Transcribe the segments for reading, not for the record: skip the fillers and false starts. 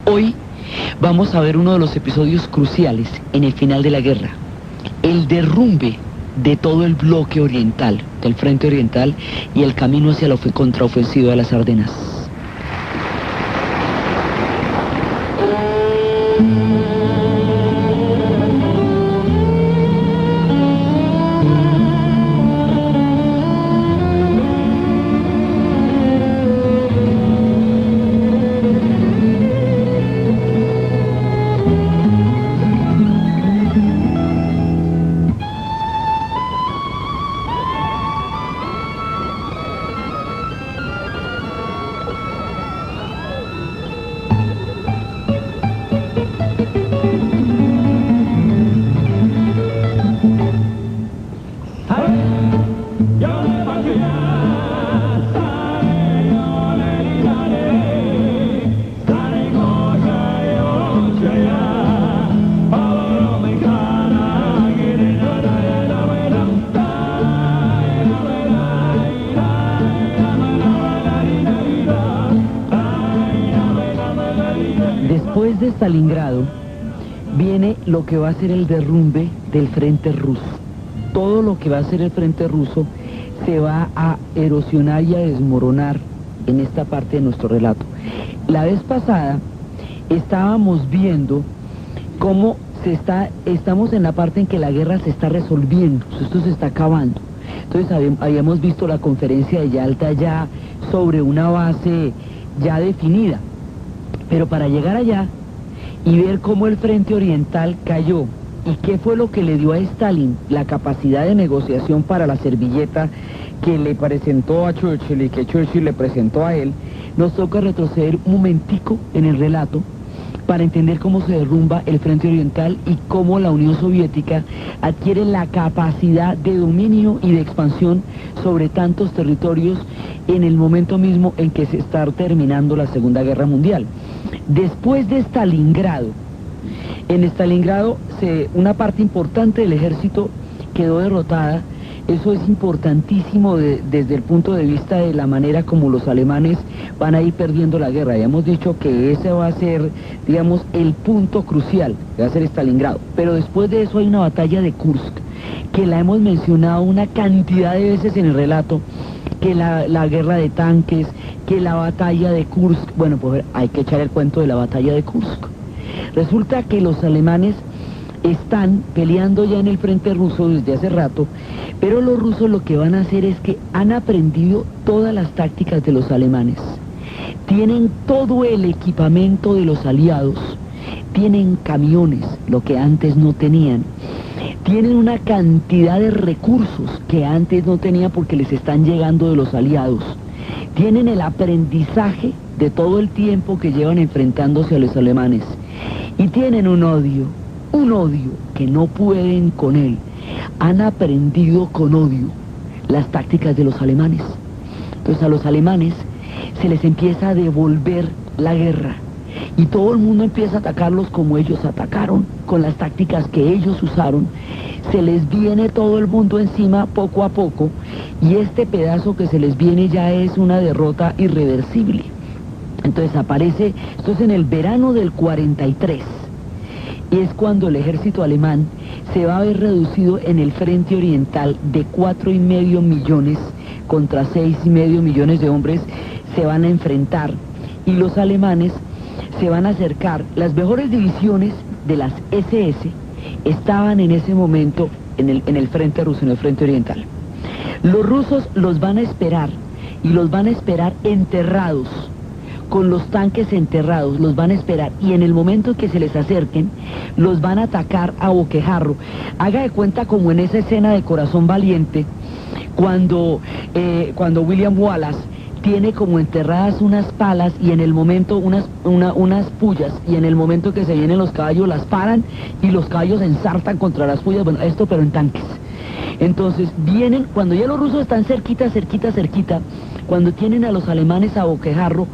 Hoy vamos a ver uno de los episodios cruciales en el final de la guerra, el derrumbe de todo el bloque oriental, del frente oriental y el camino hacia la contraofensiva de las Ardenas. Después de Stalingrado viene lo que va a ser el derrumbe del frente ruso. Todo lo que va a ser el frente ruso se va a erosionar y a desmoronar en esta parte de nuestro relato. La vez pasada estábamos viendo cómo estamos en la parte en que la guerra se está resolviendo, esto se está acabando. Entonces habíamos visto la conferencia de Yalta ya sobre una base ya definida. Pero para llegar allá y ver cómo el frente oriental cayó y qué fue lo que le dio a Stalin la capacidad de negociación para la servilleta que le presentó a Churchill y que Churchill le presentó a él, nos toca retroceder un momentico en el relato para entender cómo se derrumba el frente oriental y cómo la Unión Soviética adquiere la capacidad de dominio y de expansión sobre tantos territorios en el momento mismo en que se está terminando la Segunda Guerra Mundial. Después de Stalingrado, en Stalingrado una parte importante del ejército quedó derrotada. Eso es importantísimo desde el punto de vista de la manera como los alemanes van a ir perdiendo la guerra. Ya hemos dicho que ese va a ser, digamos, el punto crucial, que va a ser Stalingrado. Pero después de eso hay una batalla de Kursk, que la hemos mencionado una cantidad de veces en el relato, que la guerra de tanques, que la batalla de Kursk. Bueno, pues hay que echar el cuento de la batalla de Kursk. Resulta que los alemanes están peleando ya en el frente ruso desde hace rato, pero los rusos lo que van a hacer es que han aprendido todas las tácticas de los alemanes. Tienen todo el equipamiento de los aliados, tienen camiones, lo que antes no tenían. Tienen una cantidad de recursos que antes no tenían porque les están llegando de los aliados. Tienen el aprendizaje de todo el tiempo que llevan enfrentándose a los alemanes. Y tienen un odio que no pueden con él. Han aprendido con odio las tácticas de los alemanes. Entonces a los alemanes se les empieza a devolver la guerra. Y todo el mundo empieza a atacarlos como ellos atacaron, con las tácticas que ellos usaron. Se les viene todo el mundo encima poco a poco, y este pedazo que se les viene ya es una derrota irreversible. Entonces aparece, esto es en el verano del 43, y es cuando el ejército alemán se va a ver reducido en el frente oriental de 4,5 millones contra 6,5 millones de hombres se van a enfrentar, y los alemanes se van a acercar. Las mejores divisiones de las SS estaban en ese momento en el frente ruso, en el frente oriental. Los rusos los van a esperar, y los van a esperar enterrados, con los tanques enterrados, los van a esperar, y en el momento que se les acerquen, los van a atacar a boquejarro. Haga de cuenta como en esa escena de Corazón Valiente, cuando William Wallace tiene como enterradas unas palas y en el momento unas pullas, y en el momento que se vienen los caballos las paran y los caballos se ensartan contra las pullas. Bueno, esto pero en tanques. Entonces vienen, cuando ya los rusos están cerquita, cuando tienen a los alemanes a boquejarro,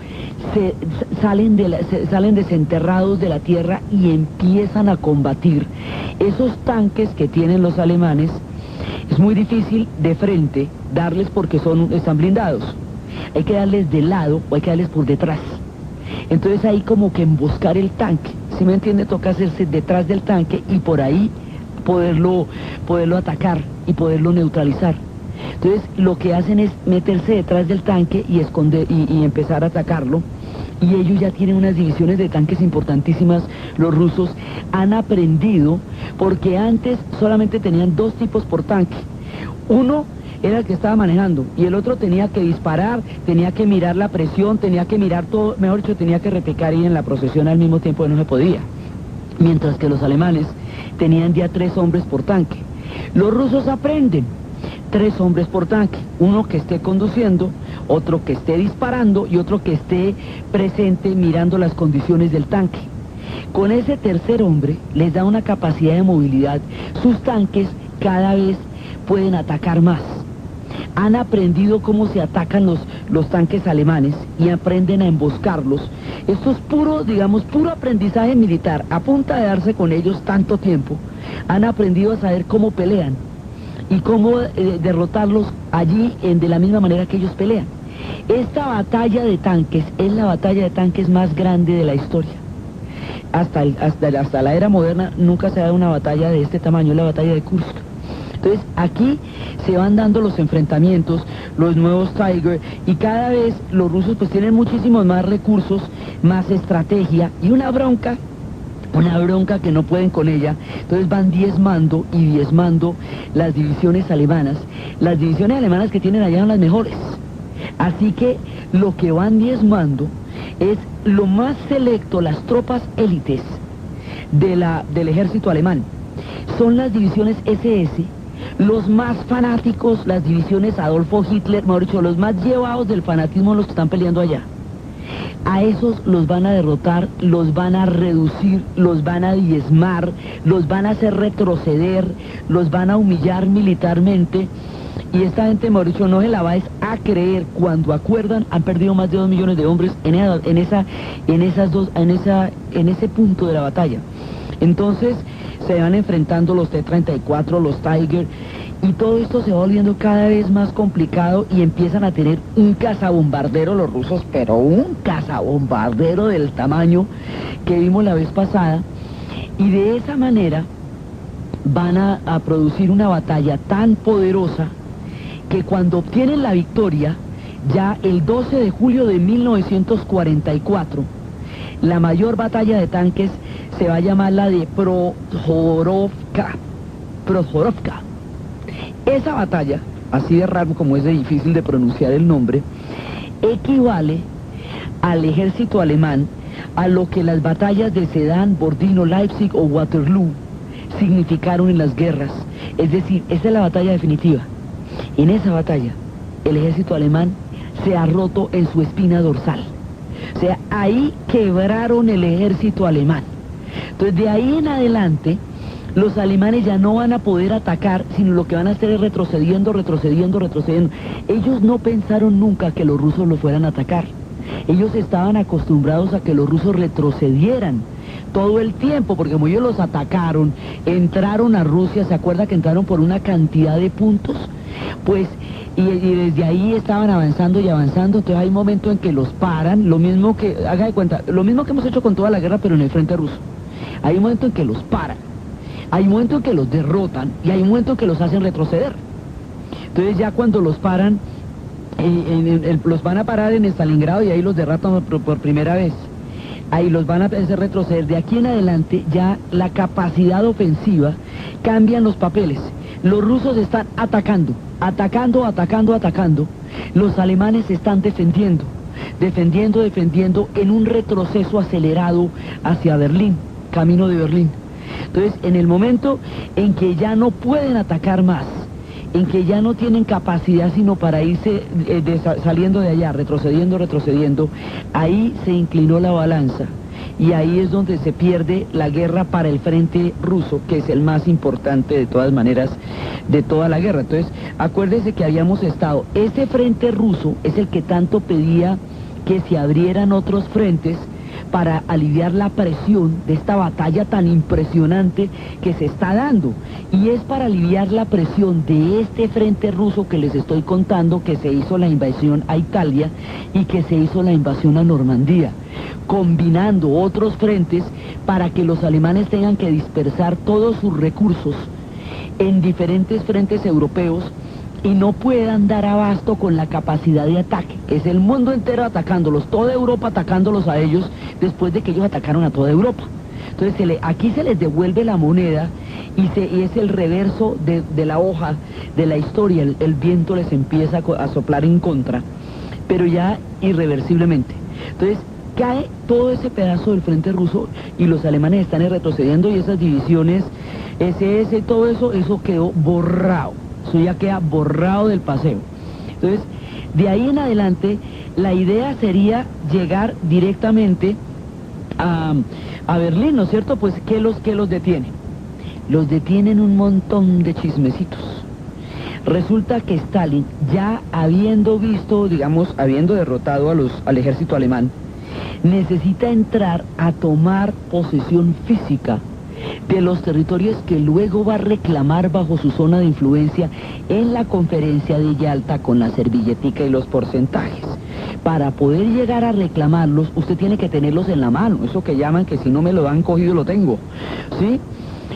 salen desenterrados de la tierra y empiezan a combatir. Esos tanques que tienen los alemanes es muy difícil de frente darles porque están blindados. Hay que darles de lado o hay que darles por detrás. Entonces ahí como que emboscar el tanque, ¿sí me entiende? Toca hacerse detrás del tanque y por ahí poderlo atacar y poderlo neutralizar. Entonces lo que hacen es meterse detrás del tanque y esconder y empezar a atacarlo. Y ellos ya tienen unas divisiones de tanques importantísimas. Los rusos han aprendido, porque antes solamente tenían 2 tipos por tanque. Uno era el que estaba manejando y el otro tenía que disparar, tenía que mirar la presión, tenía que mirar todo, mejor dicho, tenía que replicar y en la procesión al mismo tiempo no se podía. Mientras que los alemanes tenían ya 3 hombres por tanque. Los rusos aprenden 3 hombres por tanque, uno que esté conduciendo, otro que esté disparando y otro que esté presente mirando las condiciones del tanque. Con ese tercer hombre les da una capacidad de movilidad. Sus tanques cada vez pueden atacar más. Han aprendido cómo se atacan los tanques alemanes y aprenden a emboscarlos. Esto es puro, digamos, puro aprendizaje militar. A punta de darse con ellos tanto tiempo, han aprendido a saber cómo pelean y cómo derrotarlos allí de la misma manera que ellos pelean. Esta batalla de tanques es la batalla de tanques más grande de la historia. Hasta la era moderna nunca se ha dado una batalla de este tamaño, la batalla de Kursk. Entonces aquí se van dando los enfrentamientos, los nuevos Tiger, y cada vez los rusos pues tienen muchísimos más recursos, más estrategia y una bronca que no pueden con ella. Entonces van diezmando las divisiones alemanas. Las divisiones alemanas que tienen allá son las mejores. Así que lo que van diezmando es lo más selecto, las tropas élites del ejército alemán. Son las divisiones SS, los más fanáticos, las divisiones Adolfo Hitler, mejor dicho, los más llevados del fanatismo, los que están peleando allá. A esos los van a derrotar, los van a reducir, los van a diezmar, los van a hacer retroceder, los van a humillar militarmente. Y esta gente, mejor dicho, no se la va a creer. Cuando acuerdan, han perdido más de 2 millones de hombres en ese punto de la batalla. Entonces se van enfrentando los T-34, los Tiger, y todo esto se va volviendo cada vez más complicado y empiezan a tener un cazabombardero los rusos, pero un cazabombardero del tamaño que vimos la vez pasada, y de esa manera van a producir una batalla tan poderosa que cuando obtienen la victoria, ya el 12 de julio de 1944, la mayor batalla de tanques se va a llamar la de Prokhorovka. Esa batalla, así de raro como es de difícil de pronunciar el nombre, equivale al ejército alemán a lo que las batallas de Sedan, Borodino, Leipzig o Waterloo significaron en las guerras. Es decir, esa es la batalla definitiva. En esa batalla, el ejército alemán se ha roto en su espina dorsal. O sea, ahí quebraron el ejército alemán. Entonces, de ahí en adelante, los alemanes ya no van a poder atacar, sino lo que van a hacer es retrocediendo. Ellos no pensaron nunca que los rusos lo fueran a atacar. Ellos estaban acostumbrados a que los rusos retrocedieran todo el tiempo, porque como ellos los atacaron, entraron a Rusia, ¿se acuerda que entraron por una cantidad de puntos? Pues, y desde ahí estaban avanzando, entonces hay un momento en que los paran, lo mismo que, haga de cuenta, lo mismo que hemos hecho con toda la guerra, pero en el frente ruso. Hay un momento en que los paran, hay un momento en que los derrotan, y hay un momento en que los hacen retroceder. Entonces ya cuando los paran, los van a parar en Stalingrado y ahí los derrotan por primera vez. Ahí los van a hacer retroceder. De aquí en adelante ya la capacidad ofensiva cambian los papeles. Los rusos están atacando. Los alemanes están defendiendo en un retroceso acelerado hacia Berlín, camino de Berlín. Entonces, en el momento en que ya no pueden atacar más, en que ya no tienen capacidad sino para irse saliendo de allá, retrocediendo, ahí se inclinó la balanza y ahí es donde se pierde la guerra para el frente ruso, que es el más importante de todas maneras de toda la guerra. Entonces, acuérdese que habíamos estado, ese frente ruso es el que tanto pedía que se abrieran otros frentes para aliviar la presión de esta batalla tan impresionante que se está dando. Y es para aliviar la presión de este frente ruso que les estoy contando, que se hizo la invasión a Italia y que se hizo la invasión a Normandía, combinando otros frentes para que los alemanes tengan que dispersar todos sus recursos en diferentes frentes europeos y no puedan dar abasto con la capacidad de ataque. Es el mundo entero atacándolos, toda Europa atacándolos a ellos después de que ellos atacaron a toda Europa. Entonces aquí se les devuelve la moneda y es el reverso de la hoja de la historia. El viento les empieza a soplar en contra, pero ya irreversiblemente. Entonces cae todo ese pedazo del frente ruso y los alemanes están retrocediendo, y esas divisiones SS, todo eso quedó borrado. Eso ya queda borrado del paseo. Entonces, de ahí en adelante, la idea sería llegar directamente a Berlín, ¿no es cierto? Pues, ¿qué los detiene? Los detienen un montón de chismecitos. Resulta que Stalin, ya habiendo visto, digamos, habiendo derrotado al ejército alemán, necesita entrar a tomar posesión física de los territorios que luego va a reclamar bajo su zona de influencia en la conferencia de Yalta con la servilletica y los porcentajes. Para poder llegar a reclamarlos, usted tiene que tenerlos en la mano, eso que llaman que si no me lo han cogido lo tengo, ¿sí?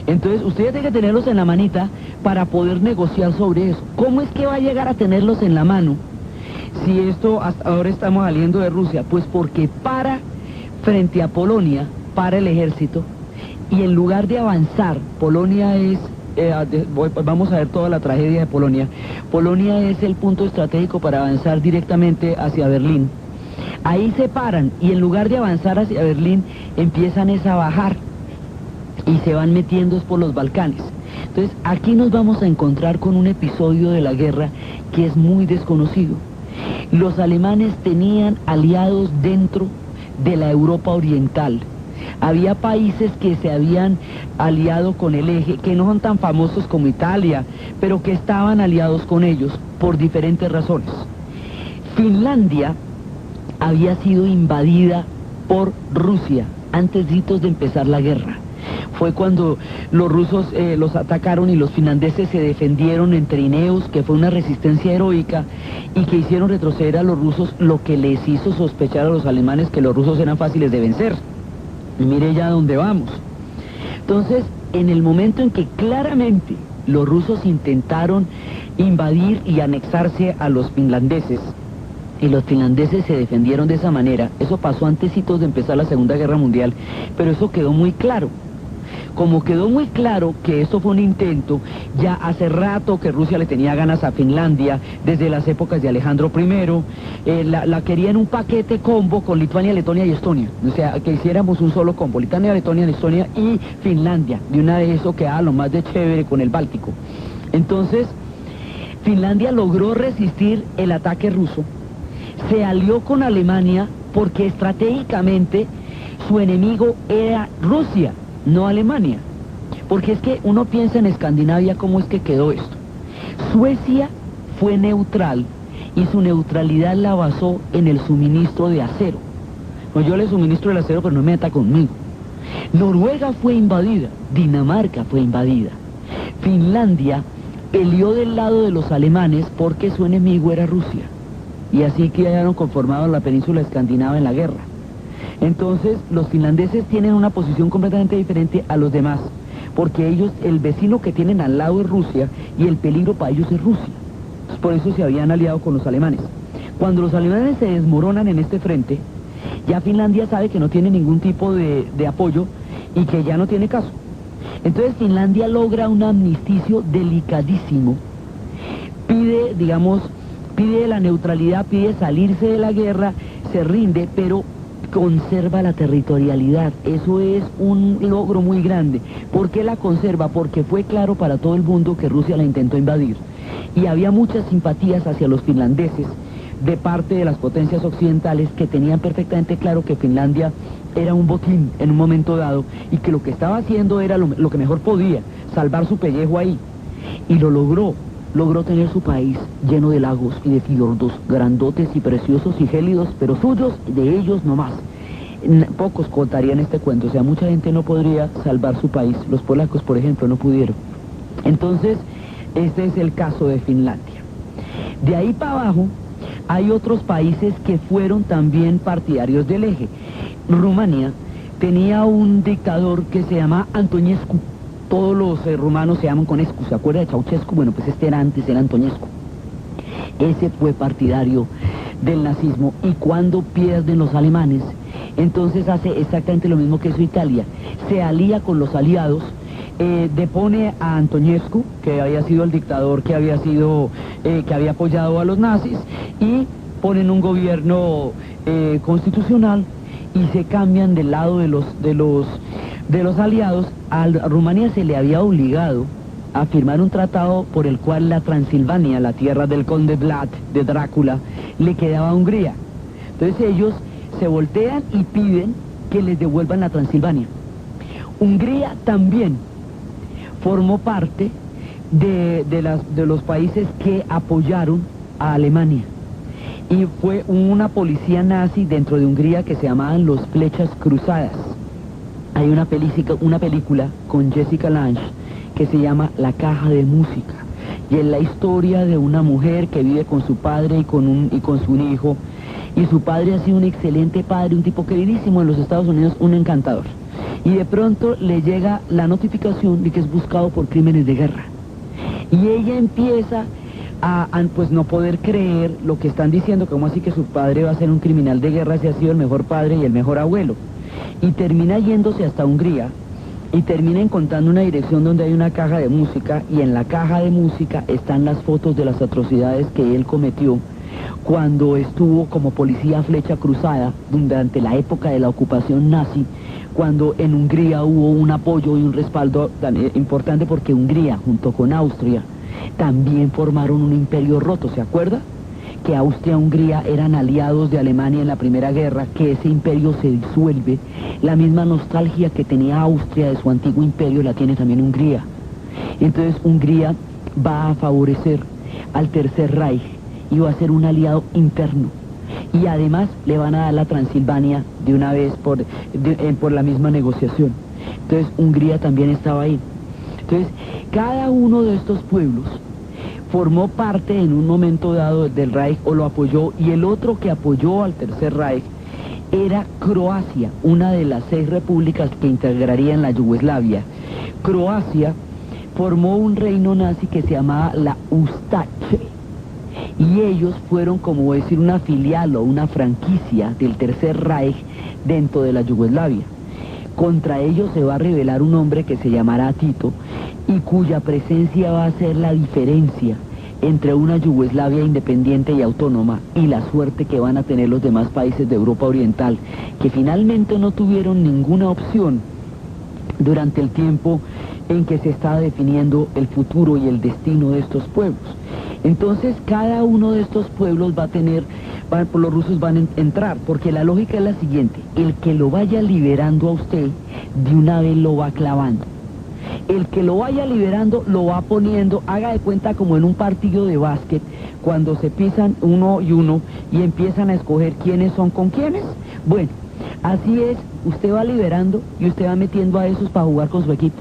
Entonces usted tiene que tenerlos en la manita para poder negociar sobre eso. ¿Cómo es que va a llegar a tenerlos en la mano si esto hasta ahora estamos saliendo de Rusia? Pues porque frente a Polonia, para el ejército, y en lugar de avanzar, Polonia es, vamos a ver toda la tragedia de Polonia. Polonia es el punto estratégico para avanzar directamente hacia Berlín. Ahí se paran y en lugar de avanzar hacia Berlín, empiezan a bajar y se van metiendo por los Balcanes. Entonces aquí nos vamos a encontrar con un episodio de la guerra que es muy desconocido. Los alemanes tenían aliados dentro de la Europa oriental. Había países que se habían aliado con el eje, que no son tan famosos como Italia, pero que estaban aliados con ellos por diferentes razones. Finlandia había sido invadida por Rusia antes de empezar la guerra. Fue cuando los rusos los atacaron y los finlandeses se defendieron en trineos, que fue una resistencia heroica y que hicieron retroceder a los rusos, lo que les hizo sospechar a los alemanes que los rusos eran fáciles de vencer. Y mire ya dónde vamos. Entonces, en el momento en que claramente los rusos intentaron invadir y anexarse a los finlandeses, y los finlandeses se defendieron de esa manera, eso pasó antecitos de empezar la Segunda Guerra Mundial, pero eso quedó muy claro. Como quedó muy claro que esto fue un intento, ya hace rato que Rusia le tenía ganas a Finlandia, desde las épocas de Alejandro I, la quería en un paquete combo con Lituania, Letonia y Estonia. O sea, que hiciéramos un solo combo, Lituania, Letonia, Estonia y Finlandia. De una vez eso quedaba lo más de chévere con el Báltico. Entonces, Finlandia logró resistir el ataque ruso, se alió con Alemania porque estratégicamente su enemigo era Rusia, no Alemania. Porque es que uno piensa en Escandinavia, ¿cómo es que quedó esto? Suecia fue neutral y su neutralidad la basó en el suministro de acero. Pues yo le suministro el acero, pero no me meta conmigo. Noruega fue invadida, Dinamarca fue invadida. Finlandia peleó del lado de los alemanes porque su enemigo era Rusia. Y así quedaron conformados la península escandinava en la guerra. Entonces, los finlandeses tienen una posición completamente diferente a los demás, porque ellos, el vecino que tienen al lado es Rusia, y el peligro para ellos es Rusia. Entonces, por eso se habían aliado con los alemanes. Cuando los alemanes se desmoronan en este frente, ya Finlandia sabe que no tiene ningún tipo de apoyo y que ya no tiene caso. Entonces, Finlandia logra un armisticio delicadísimo. Pide la neutralidad, pide salirse de la guerra, se rinde, pero conserva la territorialidad. Eso es un logro muy grande. ¿Por qué la conserva? Porque fue claro para todo el mundo que Rusia la intentó invadir. Y había muchas simpatías hacia los finlandeses de parte de las potencias occidentales que tenían perfectamente claro que Finlandia era un botín en un momento dado y que lo que estaba haciendo era lo que mejor podía, salvar su pellejo ahí. Y lo logró. Logró tener su país lleno de lagos y de fiordos, grandotes y preciosos y gélidos, pero suyos, de ellos nomás. Pocos contarían este cuento, o sea, mucha gente no podría salvar su país. Los polacos, por ejemplo, no pudieron. Entonces, este es el caso de Finlandia. De ahí para abajo, hay otros países que fueron también partidarios del eje. Rumanía tenía un dictador que se llama Antonescu. Todos los rumanos se llaman con Escu, ¿se acuerda de Ceausescu? Bueno, pues este era antes, era Antonescu. Ese fue partidario del nazismo, y cuando pierden los alemanes, entonces hace exactamente lo mismo que hizo Italia. Se alía con los aliados, depone a Antonescu, que había sido el dictador que había apoyado a los nazis, y ponen un gobierno constitucional y se cambian del lado de los aliados. A Rumanía se le había obligado a firmar un tratado por el cual la Transilvania, la tierra del conde Vlad, de Drácula, le quedaba a Hungría. Entonces ellos se voltean y piden que les devuelvan la Transilvania. Hungría también formó parte de los países que apoyaron a Alemania. Y fue una policía nazi dentro de Hungría que se llamaban los Flechas Cruzadas. Hay una película con Jessica Lange que se llama La Caja de Música, y es la historia de una mujer que vive con su padre y con su hijo, y su padre ha sido un excelente padre, un tipo queridísimo en los Estados Unidos, un encantador, y de pronto le llega la notificación de que es buscado por crímenes de guerra, y ella empieza a pues no poder creer lo que están diciendo, como así que su padre va a ser un criminal de guerra si ha sido el mejor padre y el mejor abuelo, y termina yéndose hasta Hungría, y termina encontrando una dirección donde hay una caja de música, y en la caja de música están las fotos de las atrocidades que él cometió cuando estuvo como policía flecha cruzada durante la época de la ocupación nazi, cuando en Hungría hubo un apoyo y un respaldo tan importante, porque Hungría junto con Austria también formaron un imperio roto, ¿se acuerda? Que Austria y Hungría eran aliados de Alemania en la Primera Guerra, que ese imperio se disuelve. La misma nostalgia que tenía Austria de su antiguo imperio la tiene también Hungría. Entonces Hungría va a favorecer al Tercer Reich y va a ser un aliado interno. Y además le van a dar la Transilvania de una vez por la misma negociación. Entonces Hungría también estaba ahí. Entonces cada uno de estos pueblos formó parte en un momento dado del Reich o lo apoyó, y el otro que apoyó al Tercer Reich era Croacia, una de las 6 repúblicas que integrarían la Yugoslavia. Croacia formó un reino nazi que se llamaba la Ustaše, y ellos fueron, como decir, una filial o una franquicia del Tercer Reich dentro de la Yugoslavia. Contra ellos se va a rebelar un hombre que se llamará Tito, y cuya presencia va a ser la diferencia entre una Yugoslavia independiente y autónoma y la suerte que van a tener los demás países de Europa Oriental, que finalmente no tuvieron ninguna opción durante el tiempo en que se estaba definiendo el futuro y el destino de estos pueblos. Entonces cada uno de estos pueblos los rusos van a entrar, porque la lógica es la siguiente: el que lo vaya liberando a usted, de una vez lo va clavando. El que lo vaya liberando lo va poniendo, haga de cuenta como en un partido de básquet, cuando se pisan uno y uno y empiezan a escoger quiénes son con quiénes. Bueno, así es, usted va liberando y usted va metiendo a esos para jugar con su equipo.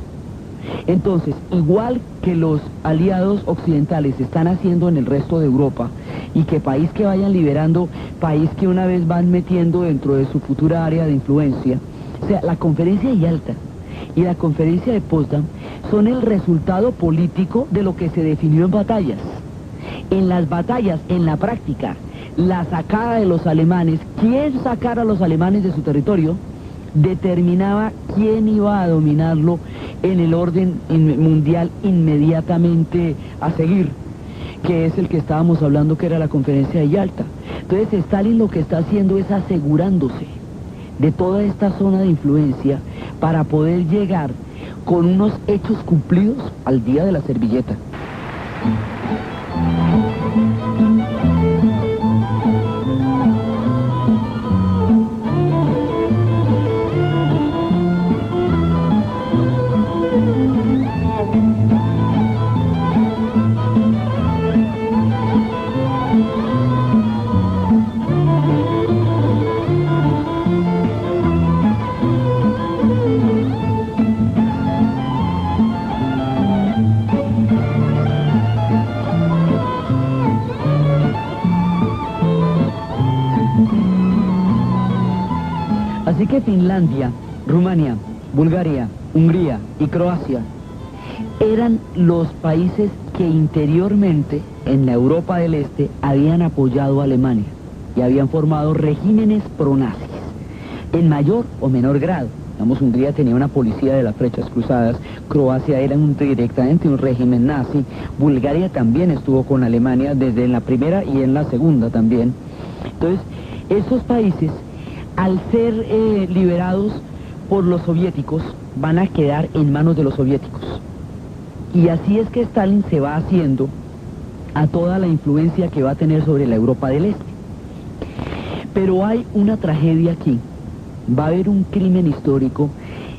Entonces, igual que los aliados occidentales están haciendo en el resto de Europa, y que país que vayan liberando, país que una vez van metiendo dentro de su futura área de influencia, o sea, la conferencia de Yalta y la conferencia de Potsdam son el resultado político de lo que se definió en batallas. En las batallas, en la práctica, la sacada de los alemanes, quién sacar a los alemanes de su territorio, determinaba quién iba a dominarlo en el orden mundial inmediatamente a seguir, que es el que estábamos hablando, que era la conferencia de Yalta. Entonces Stalin lo que está haciendo es asegurándose de toda esta zona de influencia para poder llegar con unos hechos cumplidos al día de la servilleta. que Finlandia, Rumania, Bulgaria, Hungría y Croacia eran los países que interiormente en la Europa del Este habían apoyado a Alemania y habían formado regímenes pronazis, en mayor o menor grado. Digamos, Hungría tenía una policía de las flechas cruzadas, Croacia era directamente un régimen nazi, Bulgaria también estuvo con Alemania desde en la primera y en la segunda también. Entonces, esos países, al ser liberados por los soviéticos, van a quedar en manos de los soviéticos. Y así es que Stalin se va haciendo a toda la influencia que va a tener sobre la Europa del Este. Pero hay una tragedia aquí, va a haber un crimen histórico.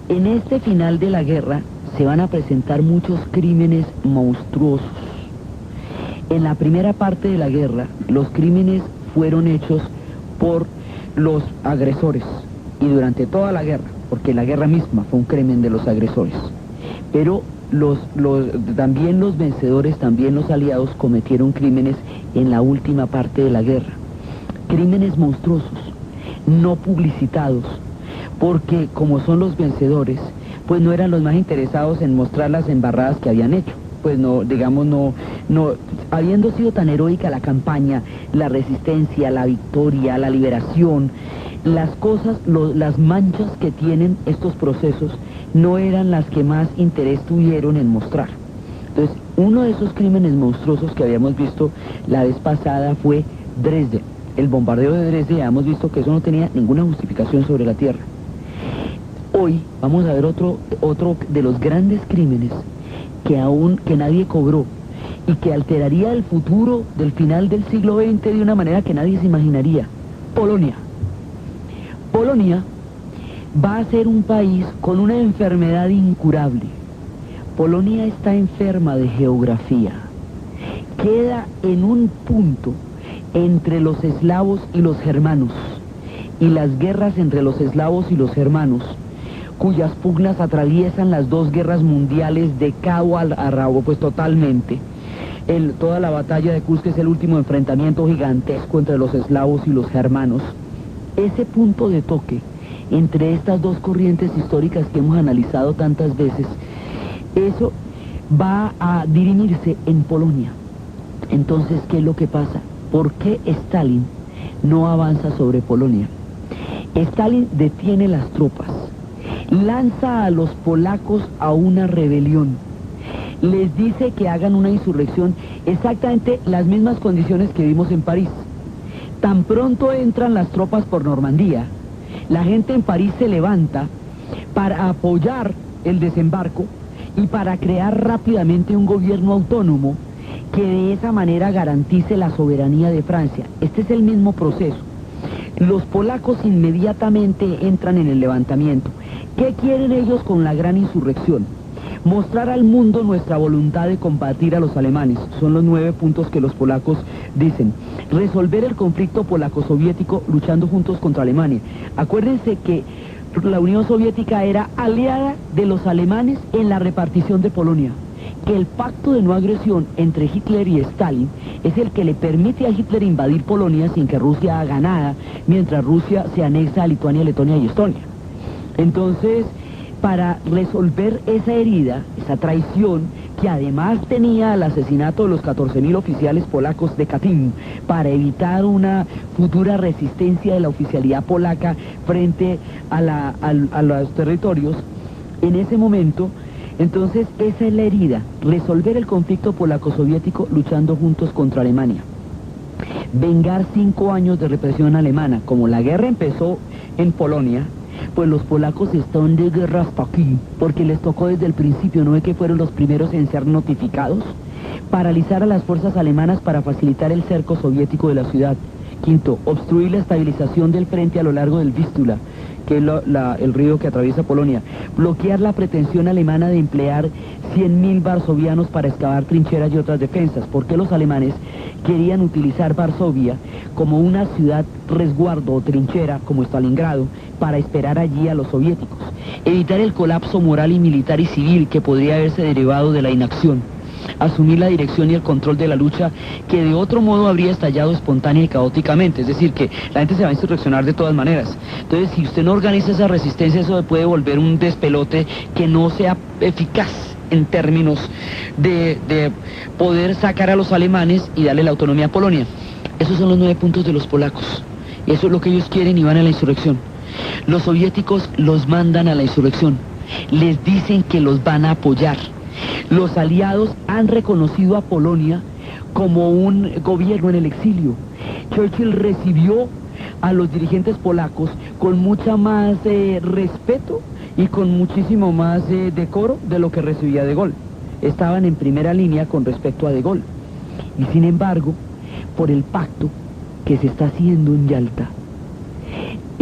En este final de la guerra se van a presentar muchos crímenes monstruosos. En la primera parte de la guerra, los crímenes fueron hechos por los agresores, y durante toda la guerra, porque la guerra misma fue un crimen de los agresores. Pero también los vencedores, también los aliados cometieron crímenes en la última parte de la guerra. Crímenes monstruosos, no publicitados, porque como son los vencedores, pues no eran los más interesados en mostrar las embarradas que habían hecho. Pues no, digamos, no, habiendo sido tan heroica la campaña, la resistencia, la victoria, la liberación, las cosas, las manchas que tienen estos procesos no eran las que más interés tuvieron en mostrar. Entonces, uno de esos crímenes monstruosos que habíamos visto la vez pasada fue Dresde. El bombardeo de Dresde, ya hemos visto que eso no tenía ninguna justificación sobre la tierra. Hoy vamos a ver otro de los grandes crímenes que nadie cobró y que alteraría el futuro del final del siglo XX de una manera que nadie se imaginaría. Polonia. Polonia va a ser un país con una enfermedad incurable. Polonia está enferma de geografía. Queda en un punto entre los eslavos y los germanos, y las guerras entre los eslavos y los germanos, cuyas pugnas atraviesan las dos guerras mundiales de cabo a rabo, pues totalmente. Toda la batalla de Kursk es el último enfrentamiento gigantesco entre los eslavos y los germanos. Ese punto de toque entre estas dos corrientes históricas que hemos analizado tantas veces, eso va a dirimirse en Polonia. Entonces, ¿qué es lo que pasa? ¿Por qué Stalin no avanza sobre Polonia? Stalin detiene las tropas, lanza a los polacos a una rebelión, les dice que hagan una insurrección, exactamente las mismas condiciones que vimos en París. Tan pronto entran las tropas por Normandía, la gente en París se levanta para apoyar el desembarco y para crear rápidamente un gobierno autónomo que de esa manera garantice la soberanía de Francia. Este es el mismo proceso. Los polacos inmediatamente entran en el levantamiento. ¿Qué quieren ellos con la gran insurrección? Mostrar al mundo nuestra voluntad de combatir a los alemanes. Son los 9 puntos que los polacos dicen. Resolver el conflicto polaco-soviético luchando juntos contra Alemania. Acuérdense que la Unión Soviética era aliada de los alemanes en la repartición de Polonia. Que el pacto de no agresión entre Hitler y Stalin es el que le permite a Hitler invadir Polonia sin que Rusia haga nada, mientras Rusia se anexa a Lituania, Letonia y Estonia. Entonces, para resolver esa herida, esa traición, que además tenía el asesinato de los 14.000 oficiales polacos de Katyn, para evitar una futura resistencia de la oficialidad polaca frente a los territorios, en ese momento, entonces esa es la herida, resolver el conflicto polaco-soviético luchando juntos contra Alemania. Vengar 5 años de represión alemana. Como la guerra empezó en Polonia, pues los polacos están de guerra hasta aquí, porque les tocó desde el principio, ¿no ve que fueron los primeros en ser notificados? Paralizar a las fuerzas alemanas para facilitar el cerco soviético de la ciudad. Quinto, obstruir la estabilización del frente a lo largo del Vístula, que es el río que atraviesa Polonia. Bloquear la pretensión alemana de emplear 100.000 varsovianos para excavar trincheras y otras defensas. ¿Por qué los alemanes querían utilizar Varsovia como una ciudad resguardo o trinchera, como Stalingrado, para esperar allí a los soviéticos? Evitar el colapso moral y militar y civil que podría haberse derivado de la inacción. asumir la dirección y el control de la lucha que de otro modo habría estallado espontánea y caóticamente. Es decir, que la gente se va a insurreccionar de todas maneras. Entonces, si usted no organiza esa resistencia, eso puede volver un despelote que no sea eficaz en términos de poder sacar a los alemanes y darle la autonomía a Polonia. Esos son los 9 puntos de los polacos. Y eso es lo que ellos quieren y van a la insurrección. Los soviéticos los mandan a la insurrección. Les dicen que los van a apoyar. Los aliados han reconocido a Polonia como un gobierno en el exilio. Churchill recibió a los dirigentes polacos con mucha más respeto y con muchísimo más decoro de lo que recibía de Gaulle. Estaban en primera línea con respecto a de Gaulle. Y sin embargo, por el pacto que se está haciendo en Yalta,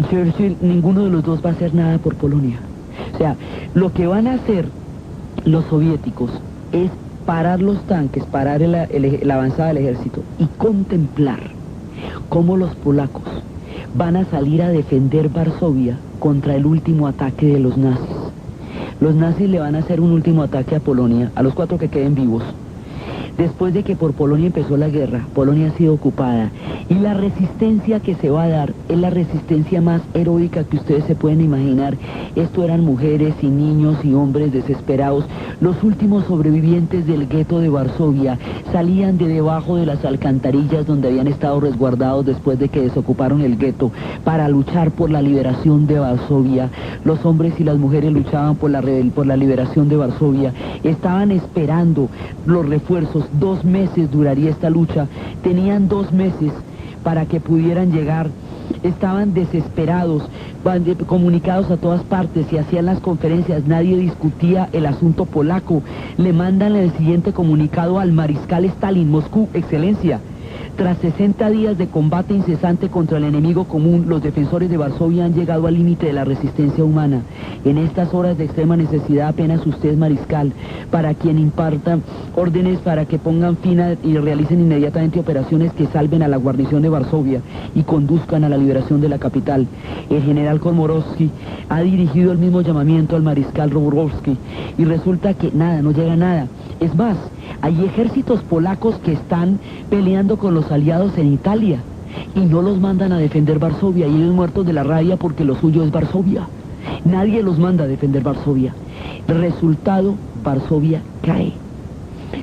Churchill, ninguno de los dos va a hacer nada por Polonia. O sea, lo que van a hacer los soviéticos es parar los tanques, parar la avanzada del ejército y contemplar cómo los polacos van a salir a defender Varsovia contra el último ataque de los nazis. Los nazis le van a hacer un último ataque a Polonia, a los 4 que queden vivos. Después de que por Polonia empezó la guerra, Polonia ha sido ocupada y la resistencia que se va a dar es la resistencia más heroica que ustedes se pueden imaginar. Esto eran mujeres y niños y hombres desesperados. Los últimos sobrevivientes del gueto de Varsovia salían de debajo de las alcantarillas donde habían estado resguardados después de que desocuparon el gueto para luchar por la liberación de Varsovia. Los hombres y las mujeres luchaban por la liberación de Varsovia. Estaban esperando los refuerzos. 2 meses duraría esta lucha. Tenían 2 meses para que pudieran llegar. Estaban desesperados, comunicados a todas partes, se hacían las conferencias, nadie discutía el asunto polaco. Le mandan el siguiente comunicado al mariscal Stalin: Moscú, excelencia. Tras 60 días de combate incesante contra el enemigo común, los defensores de Varsovia han llegado al límite de la resistencia humana. En estas horas de extrema necesidad, apenas usted, mariscal, para quien imparta órdenes para que pongan fin y realicen inmediatamente operaciones que salven a la guarnición de Varsovia y conduzcan a la liberación de la capital. El general Komorowski ha dirigido el mismo llamamiento al mariscal Roborowski y resulta que nada, no llega nada. Es más, hay ejércitos polacos que están peleando con los aliados en Italia y no los mandan a defender Varsovia, y ellos muertos de la rabia porque lo suyo es Varsovia. Nadie los manda a defender Varsovia. Resultado, Varsovia cae.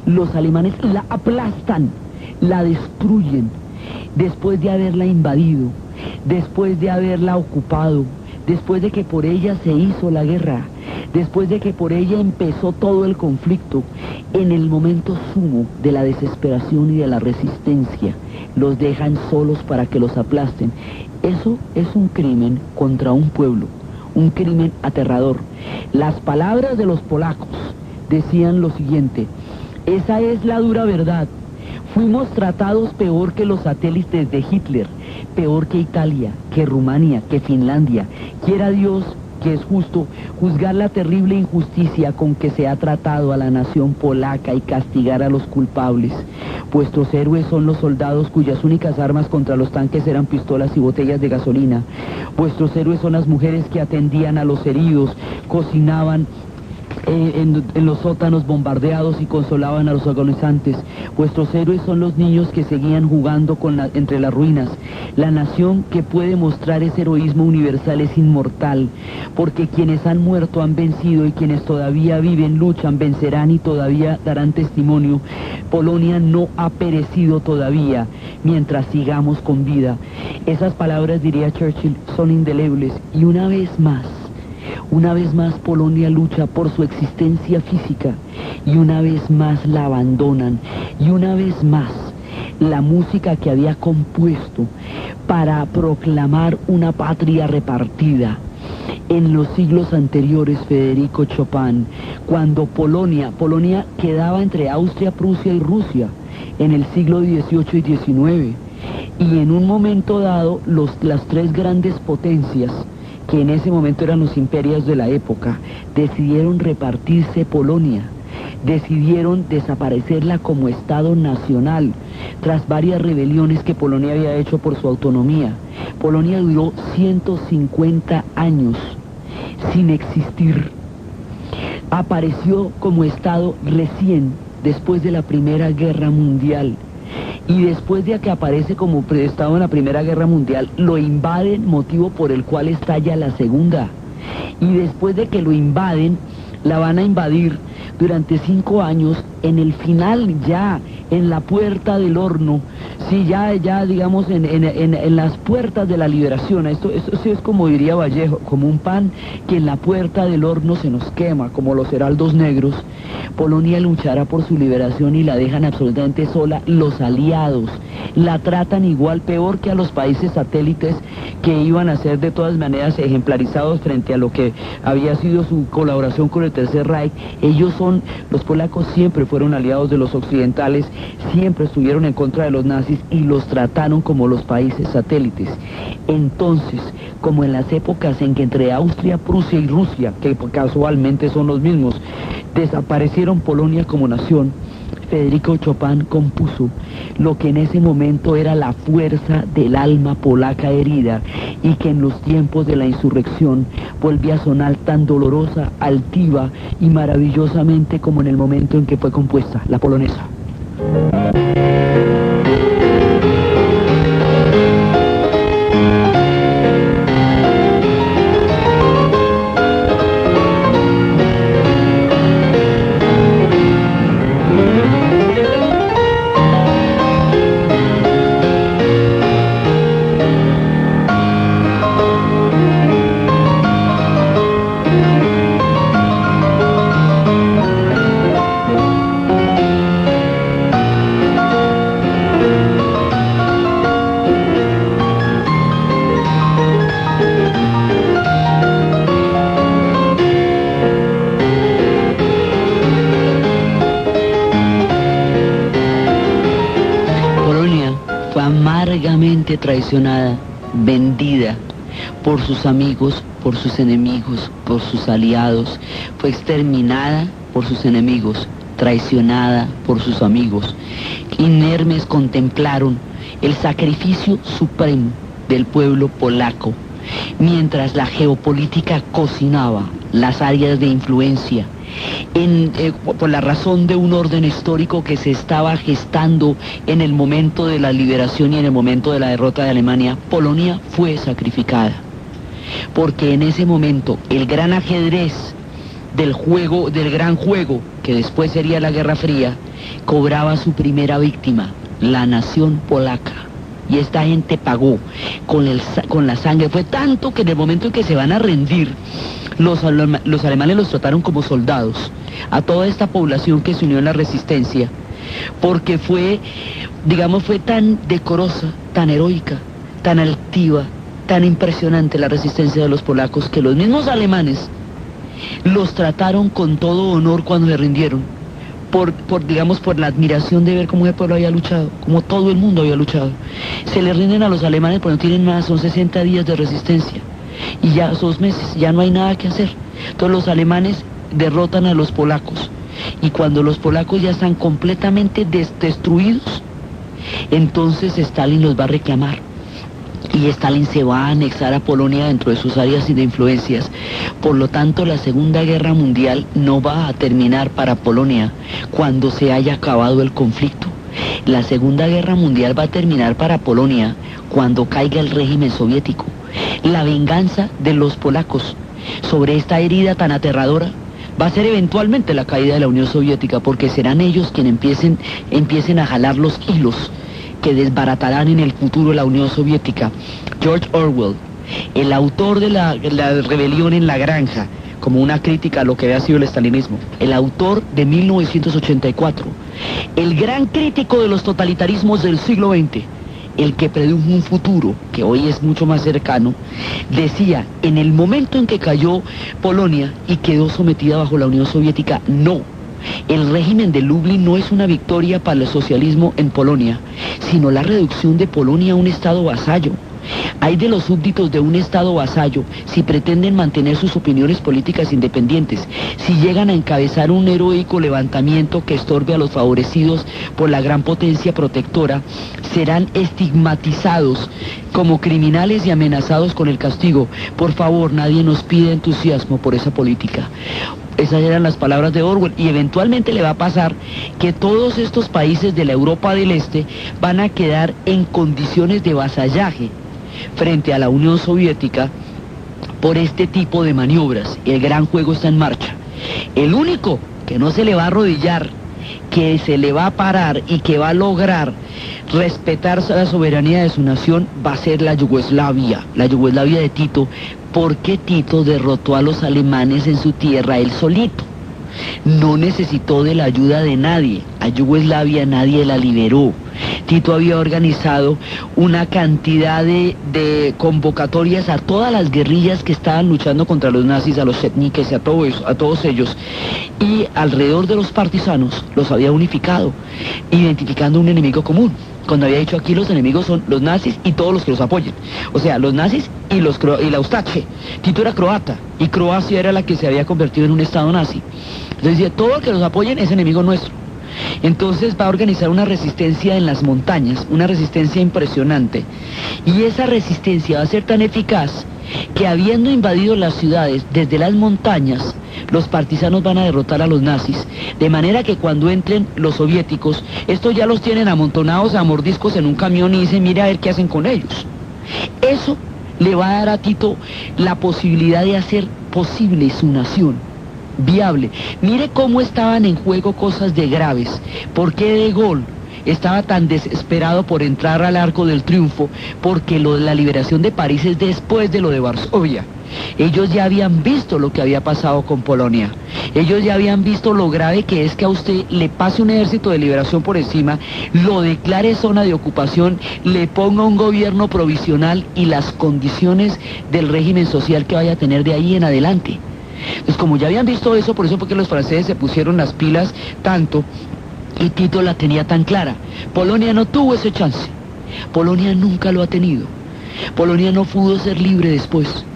Los alemanes la aplastan, la destruyen, después de haberla invadido, después de haberla ocupado, después de que por ella se hizo la guerra, después de que por ella empezó todo el conflicto. En el momento sumo de la desesperación y de la resistencia, los dejan solos para que los aplasten. Eso es un crimen contra un pueblo, un crimen aterrador. Las palabras de los polacos decían lo siguiente: esa es la dura verdad. Fuimos tratados peor que los satélites de Hitler, peor que Italia, que Rumania, que Finlandia. Quiera Dios, que es justo, juzgar la terrible injusticia con que se ha tratado a la nación polaca y castigar a los culpables. Vuestros héroes son los soldados cuyas únicas armas contra los tanques eran pistolas y botellas de gasolina. Vuestros héroes son las mujeres que atendían a los heridos, cocinaban en los sótanos bombardeados y consolaban a los agonizantes. Vuestros héroes son los niños que seguían jugando entre las ruinas. La nación que puede mostrar ese heroísmo universal es inmortal, porque quienes han muerto han vencido y quienes todavía viven luchan, vencerán y todavía darán testimonio. Polonia no ha perecido todavía mientras sigamos con vida. Esas palabras, diría Churchill, son indelebles, y una vez más Polonia lucha por su existencia física, y una vez más la abandonan, y una vez más la música que había compuesto para proclamar una patria repartida. En los siglos anteriores, Federico Chopin, cuando Polonia quedaba entre Austria, Prusia y Rusia en el siglo XVIII y XIX, y en un momento dado las 3 grandes potencias, que en ese momento eran los imperios de la época, decidieron repartirse Polonia, decidieron desaparecerla como Estado nacional, tras varias rebeliones que Polonia había hecho por su autonomía. Polonia duró 150 años sin existir. Apareció como Estado recién después de la Primera Guerra Mundial. Y después de que aparece como estado en la Primera Guerra Mundial, lo invaden, motivo por el cual estalla la Segunda. Y después de que lo invaden, la van a invadir durante 5 años, en el final ya, en la puerta del horno, sí, ya digamos, en las puertas de la liberación. Esto sí es como diría Vallejo, como un pan que en la puerta del horno se nos quema, como los heraldos negros. Polonia luchará por su liberación y la dejan absolutamente sola los aliados. La tratan igual, peor que a los países satélites que iban a ser de todas maneras ejemplarizados frente a lo que había sido su colaboración con el Tercer Reich. Los polacos siempre fueron aliados de los occidentales, siempre estuvieron en contra de los nazis y los trataron como los países satélites. Entonces, como en las épocas en que entre Austria, Prusia y Rusia, que casualmente son los mismos, desaparecieron Polonia como nación, Federico Chopin compuso lo que en ese momento era la fuerza del alma polaca herida y que en los tiempos de la insurrección volvía a sonar tan dolorosa, altiva y maravillosamente como en el momento en que fue compuesta, la polonesa. Amargamente traicionada, vendida por sus amigos, por sus enemigos, por sus aliados, fue exterminada por sus enemigos, traicionada por sus amigos. Inermes contemplaron el sacrificio supremo del pueblo polaco, mientras la geopolítica cocinaba las áreas de influencia por la razón de un orden histórico que se estaba gestando en el momento de la liberación y en el momento de la derrota de Alemania. Polonia fue sacrificada, porque en ese momento el gran ajedrez del gran juego, que después sería la Guerra Fría, cobraba su primera víctima, la nación polaca. Y esta gente pagó con la sangre. Fue tanto que en el momento en que se van a rendir, los alemanes los trataron como soldados a toda esta población que se unió en la resistencia, porque fue tan decorosa, tan heroica, tan altiva, tan impresionante la resistencia de los polacos, que los mismos alemanes los trataron con todo honor cuando se rindieron, por la admiración de ver cómo el pueblo había luchado, cómo todo el mundo había luchado. Se les rinden a los alemanes porque no tienen más, son 60 días de resistencia. Y ya 2 meses, ya no hay nada que hacer. Entonces los alemanes derrotan a los polacos. Y cuando los polacos ya están completamente destruidos, entonces Stalin los va a reclamar. Y Stalin se va a anexar a Polonia dentro de sus áreas de influencias. Por lo tanto, la Segunda Guerra Mundial no va a terminar para Polonia cuando se haya acabado el conflicto. La Segunda Guerra Mundial va a terminar para Polonia cuando caiga el régimen soviético. La venganza de los polacos sobre esta herida tan aterradora va a ser eventualmente la caída de la Unión Soviética, porque serán ellos quienes empiecen a jalar los hilos que desbaratarán en el futuro la Unión Soviética. George Orwell, el autor de la rebelión en la granja, como una crítica a lo que había sido el estalinismo, el autor de 1984, el gran crítico de los totalitarismos del siglo XX, el que produjo un futuro que hoy es mucho más cercano, decía, en el momento en que cayó Polonia y quedó sometida bajo la Unión Soviética, no. El régimen de Lublin no es una victoria para el socialismo en Polonia, sino la reducción de Polonia a un estado vasallo. Hay de los súbditos de un estado vasallo, si pretenden mantener sus opiniones políticas independientes, si llegan a encabezar un heroico levantamiento que estorbe a los favorecidos por la gran potencia protectora, serán estigmatizados como criminales y amenazados con el castigo. Por favor, nadie nos pide entusiasmo por esa política. Esas eran las palabras de Orwell, y eventualmente le va a pasar que todos estos países de la Europa del Este van a quedar en condiciones de vasallaje frente a la Unión Soviética por este tipo de maniobras. El gran juego está en marcha. El único que no se le va a arrodillar, que se le va a parar y que va a lograr respetar la soberanía de su nación, va a ser la Yugoslavia de Tito, porque Tito derrotó a los alemanes en su tierra él solito. No necesitó de la ayuda de nadie. A Yugoslavia nadie la liberó. Tito había organizado una cantidad de convocatorias a todas las guerrillas que estaban luchando contra los nazis, a los chetniques, a todos ellos, y alrededor de los partisanos los había unificado, identificando un enemigo común. Cuando había dicho aquí los enemigos son los nazis y todos los que los apoyen. O sea, los nazis y la Ustache. Tito era croata y Croacia era la que se había convertido en un estado nazi. Entonces decía, todo el que los apoyen es enemigo nuestro. Entonces va a organizar una resistencia en las montañas, una resistencia impresionante. Y esa resistencia va a ser tan eficaz que, habiendo invadido las ciudades desde las montañas, los partisanos van a derrotar a los nazis, de manera que cuando entren los soviéticos, estos ya los tienen amontonados a mordiscos en un camión y dicen, mira a ver qué hacen con ellos. Eso le va a dar a Tito la posibilidad de hacer posible su nación viable. Mire cómo estaban en juego cosas de graves. ¿Por qué De Gaulle estaba tan desesperado por entrar al Arco del Triunfo? Porque la liberación de París es después de lo de Varsovia. Ellos ya habían visto lo que había pasado con Polonia. Ellos ya habían visto lo grave que es que a usted le pase un ejército de liberación por encima, lo declare zona de ocupación, le ponga un gobierno provisional y las condiciones del régimen social que vaya a tener de ahí en adelante. Entonces, como ya habían visto eso, por eso fue que los franceses se pusieron las pilas tanto, y Tito la tenía tan clara. Polonia no tuvo ese chance. Polonia nunca lo ha tenido. Polonia no pudo ser libre después.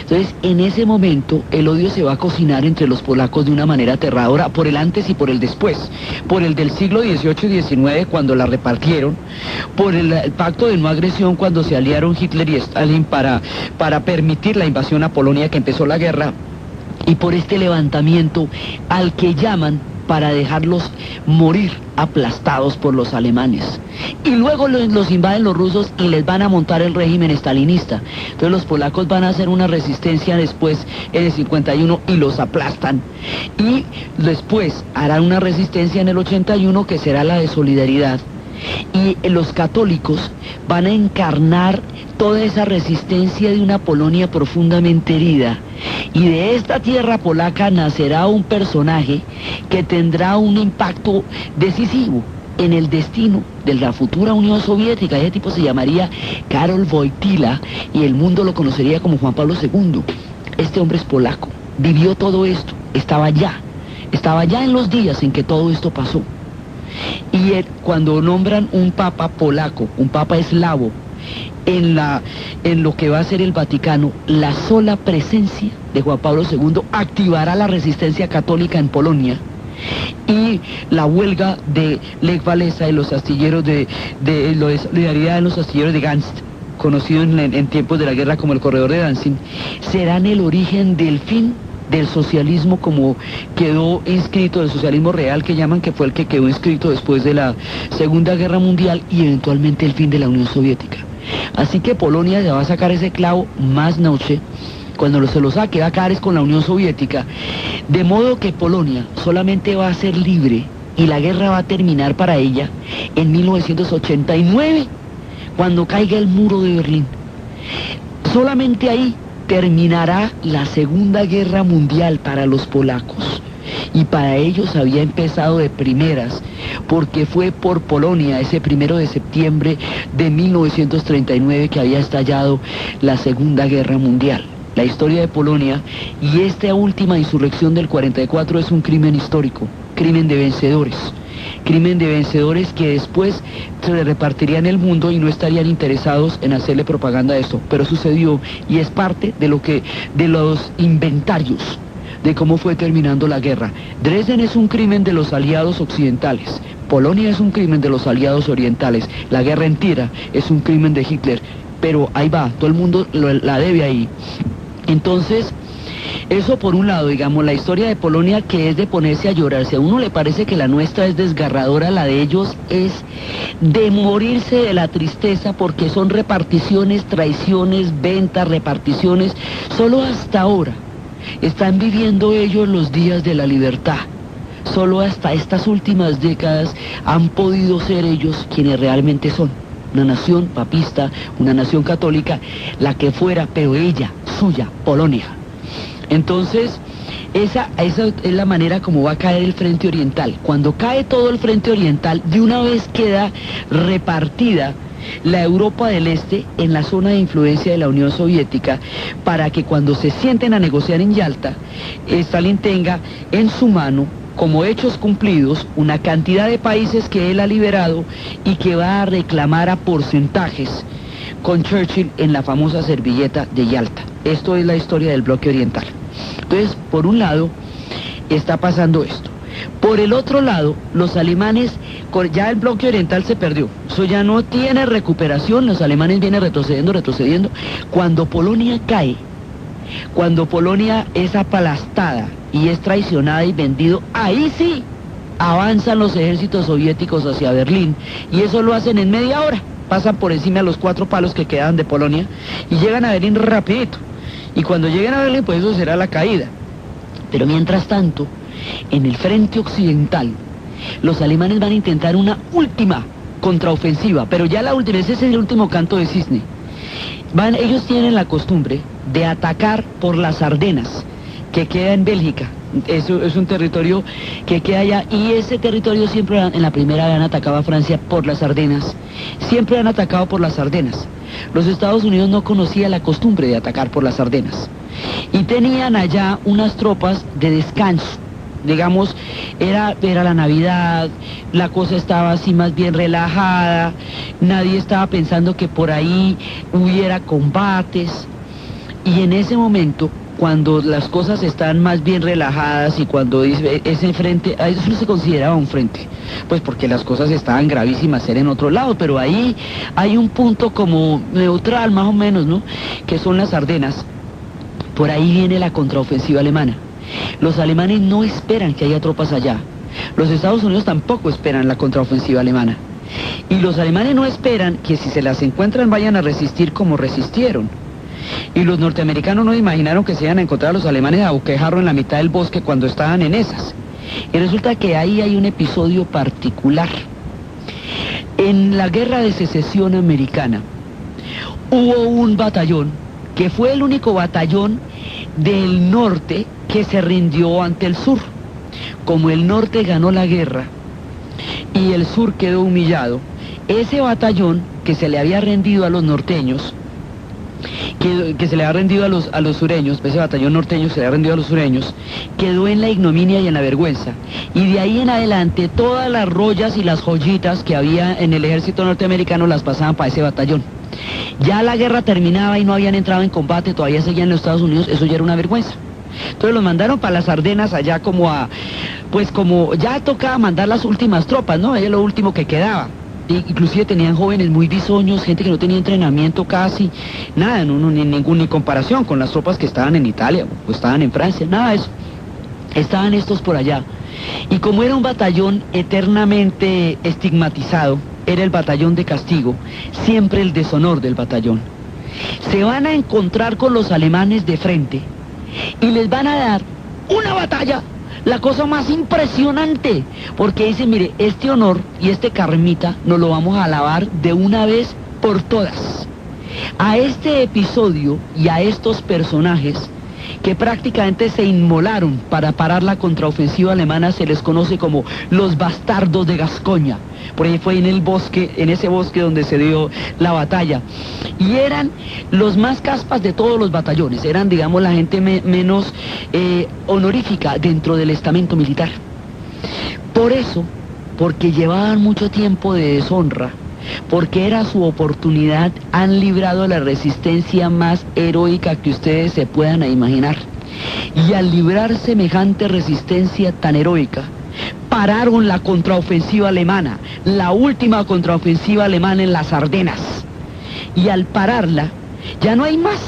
Entonces, en ese momento, el odio se va a cocinar entre los polacos de una manera aterradora, por el antes y por el después. Por el del siglo XVIII y XIX, cuando la repartieron. Por el pacto de no agresión, cuando se aliaron Hitler y Stalin para permitir la invasión a Polonia, que empezó la guerra. Y por este levantamiento al que llaman para dejarlos morir aplastados por los alemanes. Y luego los invaden los rusos y les van a montar el régimen estalinista. Entonces los polacos van a hacer una resistencia después en el 51 y los aplastan. Y después harán una resistencia en el 81 que será la de solidaridad. Y los católicos van a encarnar toda esa resistencia de una Polonia profundamente herida. Y de esta tierra polaca nacerá un personaje que tendrá un impacto decisivo en el destino de la futura Unión Soviética. Ese tipo se llamaría Karol Wojtyła y el mundo lo conocería como Juan Pablo II. Este hombre es polaco, vivió todo esto, estaba allá en los días en que todo esto pasó. Y cuando nombran un papa polaco, un papa eslavo, en lo que va a ser el Vaticano, la sola presencia de Juan Pablo II activará la resistencia católica en Polonia, y la huelga de Lech Walesa y los astilleros de solidaridad en los astilleros de Gdańsk, conocido en tiempos de la guerra como el corredor de Danzig, serán el origen del fin del socialismo, como quedó inscrito, del socialismo real que llaman, que fue el que quedó inscrito después de la Segunda Guerra Mundial, y eventualmente el fin de la Unión Soviética. Así que Polonia se va a sacar ese clavo más noche. Cuando se lo saque, va a caer es con la Unión Soviética, de modo que Polonia solamente va a ser libre y la guerra va a terminar para ella en 1989, cuando caiga el muro de Berlín. Solamente ahí terminará la Segunda Guerra Mundial para los polacos. Y para ellos había empezado de primeras, porque fue por Polonia, ese 1 de septiembre de 1939, que había estallado la Segunda Guerra Mundial. La historia de Polonia y esta última insurrección del 44 es un crimen histórico, crimen de vencedores que después se repartirían el mundo y no estarían interesados en hacerle propaganda a esto, pero sucedió y es parte de los inventarios de cómo fue terminando la guerra. Dresden es un crimen de los aliados occidentales, Polonia es un crimen de los aliados orientales, la guerra entera es un crimen de Hitler pero ahí va, todo el mundo la debe ahí. Entonces, eso por un lado, digamos, la historia de Polonia, que es de ponerse a llorar. Si a uno le parece que la nuestra es desgarradora, la de ellos es de morirse de la tristeza, porque son reparticiones, traiciones, ventas, reparticiones. Solo hasta ahora están viviendo ellos los días de la libertad. Solo hasta estas últimas décadas han podido ser ellos quienes realmente son. Una nación papista, una nación católica, la que fuera, pero ella, suya, Polonia. Entonces, esa es la manera como va a caer el frente oriental. Cuando cae todo el frente oriental, de una vez queda repartida la Europa del Este en la zona de influencia de la Unión Soviética, para que cuando se sienten a negociar en Yalta, Stalin tenga en su mano, como hechos cumplidos, una cantidad de países que él ha liberado y que va a reclamar a porcentajes con Churchill en la famosa servilleta de Yalta. Esto es la historia del bloque oriental. Entonces, por un lado, está pasando esto. Por el otro lado, los alemanes, ya el bloque oriental se perdió. Eso ya no tiene recuperación, los alemanes vienen retrocediendo. Cuando Polonia cae, cuando Polonia es aplastada y es traicionada y vendido, ahí sí avanzan los ejércitos soviéticos hacia Berlín, y eso lo hacen en media hora. Pasan por encima de los 4 palos que quedan de Polonia y llegan a Berlín rapidito. Y cuando lleguen a Berlín, pues eso será la caída. Pero mientras tanto, en el frente occidental, los alemanes van a intentar una última contraofensiva, pero ya la última, ese es el último canto de cisne. Ellos tienen la costumbre de atacar por las Ardenas, que queda en Bélgica. Eso es un territorio que queda allá, y ese territorio siempre en la primera han atacado a Francia por las Ardenas. Siempre han atacado por las Ardenas. Los Estados Unidos no conocían la costumbre de atacar por las Ardenas. Y tenían allá unas tropas de descanso. Digamos, era la Navidad, la cosa estaba así más bien relajada, nadie estaba pensando que por ahí hubiera combates. Y en ese momento, cuando las cosas están más bien relajadas y cuando ese frente, a eso no se consideraba un frente, pues porque las cosas estaban gravísimas, era en otro lado, pero ahí hay un punto como neutral más o menos, ¿no?, que son las Ardenas. Por ahí viene la contraofensiva alemana. Los alemanes no esperan que haya tropas allá. Los Estados Unidos tampoco esperan la contraofensiva alemana. Y los alemanes no esperan que si se las encuentran vayan a resistir como resistieron. Y los norteamericanos no imaginaron que se iban a encontrar a los alemanes a boquejarro en la mitad del bosque cuando estaban en esas. Y resulta que ahí hay un episodio particular. En la Guerra de Secesión Americana hubo un batallón que fue el único batallón del norte que se rindió ante el sur. Como el norte ganó la guerra y el sur quedó humillado, ese batallón que se le había rendido a los norteños, que se le había rendido a los sureños, ese batallón norteño se le había rendido a los sureños, quedó en la ignominia y en la vergüenza. Y de ahí en adelante todas las rollas y las joyitas que había en el ejército norteamericano las pasaban para ese batallón. Ya la guerra terminaba y no habían entrado en combate, todavía seguían en los Estados Unidos, eso ya era una vergüenza. Entonces los mandaron para las Ardenas allá como ya tocaba mandar las últimas tropas, ¿no? Era lo último que quedaba. Inclusive tenían jóvenes muy bisoños, gente que no tenía entrenamiento casi, nada, ni comparación con las tropas que estaban en Italia, o estaban en Francia, nada de eso. Estaban estos por allá. Y como era un batallón eternamente estigmatizado, era el batallón de castigo, siempre el deshonor del batallón. Se van a encontrar con los alemanes de frente y les van a dar una batalla, la cosa más impresionante, porque dicen, mire, este honor y este karmita nos lo vamos a lavar de una vez por todas. A este episodio y a estos personajes que prácticamente se inmolaron para parar la contraofensiva alemana se les conoce como los bastardos de Gascoña. Por ahí fue en el bosque, en ese bosque donde se dio la batalla. Y eran los más caspas de todos los batallones, eran, digamos, la gente menos honorífica dentro del estamento militar. Por eso, porque llevaban mucho tiempo de deshonra, porque era su oportunidad, han librado la resistencia más heroica que ustedes se puedan imaginar. Y al librar semejante resistencia tan heroica, pararon la contraofensiva alemana, la última contraofensiva alemana en las Ardenas. Y al pararla, ya no hay más.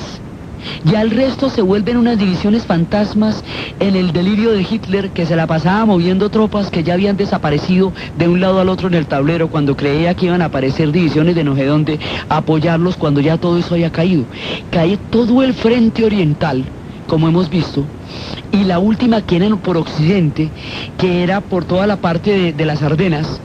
Ya el resto se vuelven unas divisiones fantasmas en el delirio de Hitler, que se la pasaba moviendo tropas que ya habían desaparecido de un lado al otro en el tablero cuando creía que iban a aparecer divisiones de no sé dónde a apoyarlos cuando ya todo eso había caído. Cae todo el frente oriental, como hemos visto, y la última que era por occidente, que era por toda la parte de las Ardenas.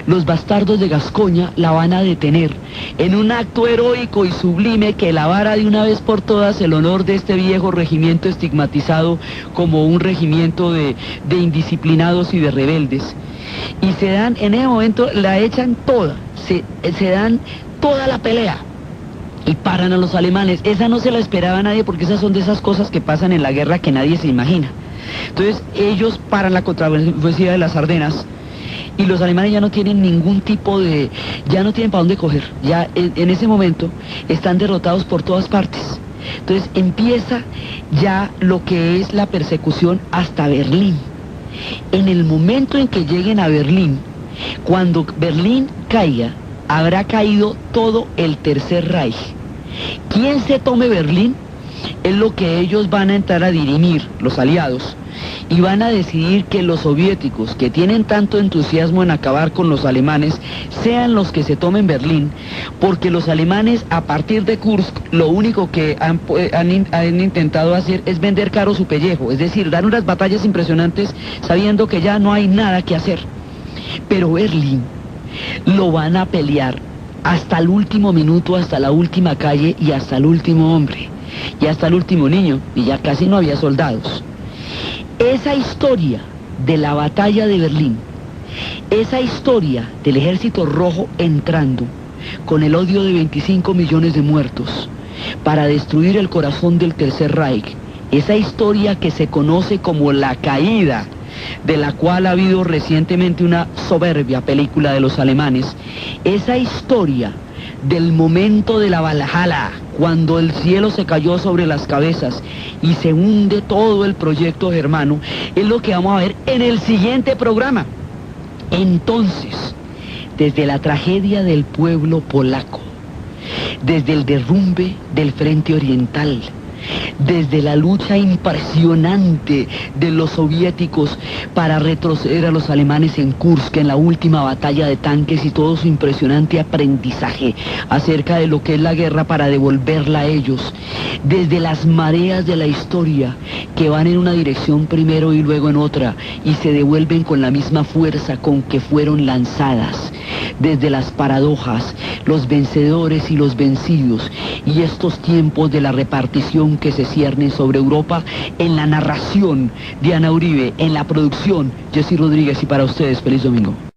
Los bastardos de Gascoña la van a detener en un acto heroico y sublime que lavara de una vez por todas el honor de este viejo regimiento estigmatizado como un regimiento de indisciplinados y de rebeldes. Y se dan, en ese momento la echan toda, se dan toda la pelea y paran a los alemanes. Esa no se la esperaba nadie, porque esas son de esas cosas que pasan en la guerra que nadie se imagina. Entonces ellos paran la contraofensiva de las Ardenas. Y los alemanes ya no tienen ningún tipo de... ya no tienen para dónde coger. Ya en ese momento están derrotados por todas partes. Entonces empieza ya lo que es la persecución hasta Berlín. En el momento en que lleguen a Berlín, cuando Berlín caiga, habrá caído todo el Tercer Reich. ¿Quién se tome Berlín? Es lo que ellos van a entrar a dirimir, los aliados, y van a decidir que los soviéticos, que tienen tanto entusiasmo en acabar con los alemanes, sean los que se tomen Berlín, porque los alemanes a partir de Kursk lo único que han intentado hacer es vender caro su pellejo, es decir, dar unas batallas impresionantes sabiendo que ya no hay nada que hacer. Pero Berlín lo van a pelear hasta el último minuto, hasta la última calle y hasta el último hombre, y hasta el último niño, y ya casi no había soldados. Esa historia de la batalla de Berlín, esa historia del Ejército Rojo entrando con el odio de 25 millones de muertos para destruir el corazón del Tercer Reich, esa historia que se conoce como la caída, de la cual ha habido recientemente una soberbia película de los alemanes, esa historia del momento de la Valhalla, cuando el cielo se cayó sobre las cabezas y se hunde todo el proyecto germano, es lo que vamos a ver en el siguiente programa. Entonces, desde la tragedia del pueblo polaco, desde el derrumbe del frente oriental, desde la lucha impresionante de los soviéticos para retroceder a los alemanes en Kursk, en la última batalla de tanques, y todo su impresionante aprendizaje acerca de lo que es la guerra para devolverla a ellos, desde las mareas de la historia que van en una dirección primero y luego en otra y se devuelven con la misma fuerza con que fueron lanzadas, desde las paradojas, los vencedores y los vencidos, y estos tiempos de la repartición que se ciernen sobre Europa, en la narración de Ana Uribe, en la producción Jessy Rodríguez, y para ustedes feliz domingo.